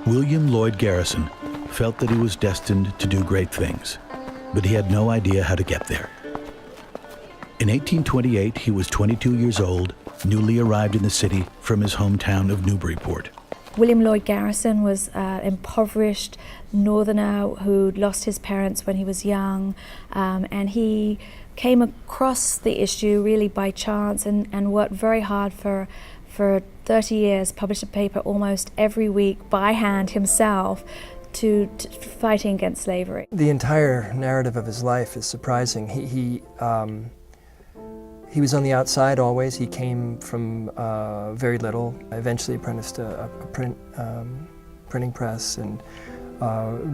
William Lloyd Garrison felt that he was destined to do great things, but he had no idea how to get there. In 1828, he was 22 years old, newly arrived in the city from his hometown of Newburyport. William Lloyd Garrison was an impoverished northerner who lost his parents when he was young, and he came across the issue really by chance and worked very hard for 30 years, published a paper almost every week by hand himself to fighting against slavery. The entire narrative of his life is surprising. He was on the outside always. He came from very little, eventually apprenticed a printing press, and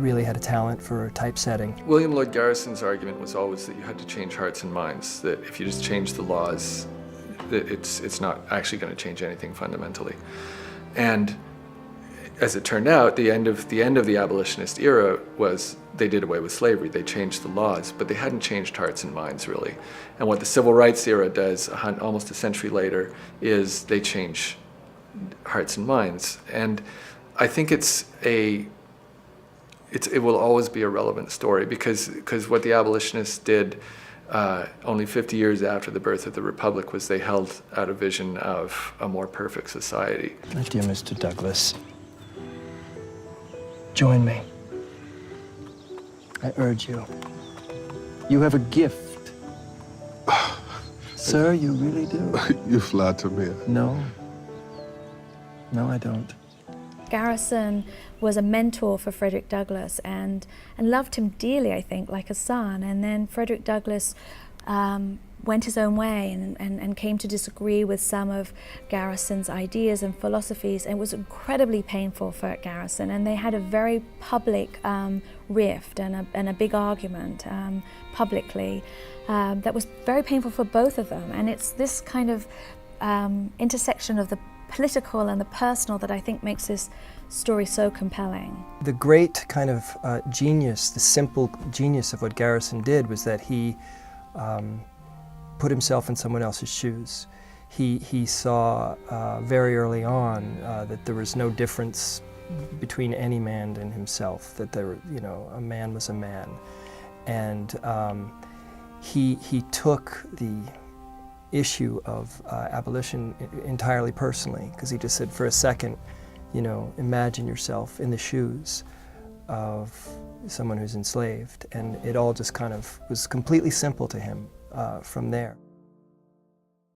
really had a talent for typesetting. William Lloyd Garrison's argument was always that you had to change hearts and minds, that if you just change the laws, that it's not actually going to change anything fundamentally. And as it turned out, the end of the abolitionist era was they did away with slavery. They changed the laws, but they hadn't changed hearts and minds really. And what the civil rights era does almost a century later is they change hearts and minds. And I think it will always be a relevant story because what the abolitionists did only 50 years after the birth of the Republic was they held out a vision of a more perfect society. My dear Mr. Douglas, join me. I urge you. You have a gift. Sir, you really do. You flatter me. No. No, I don't. Garrison was a mentor for Frederick Douglass and loved him dearly, I think, like a son. And then Frederick Douglass went his own way and came to disagree with some of Garrison's ideas and philosophies. And it was incredibly painful for Garrison, and they had a very public rift and a big argument publicly that was very painful for both of them. And it's this kind of intersection of the political and the personal that I think makes this story so compelling. The great kind of genius, the simple genius of what Garrison did was that he put himself in someone else's shoes. He saw very early on that there was no difference between any man and himself, that a man was a man. And he took the issue of abolition entirely personally, because he just said, for a second, imagine yourself in the shoes of someone who's enslaved, and it all just kind of was completely simple to him from there.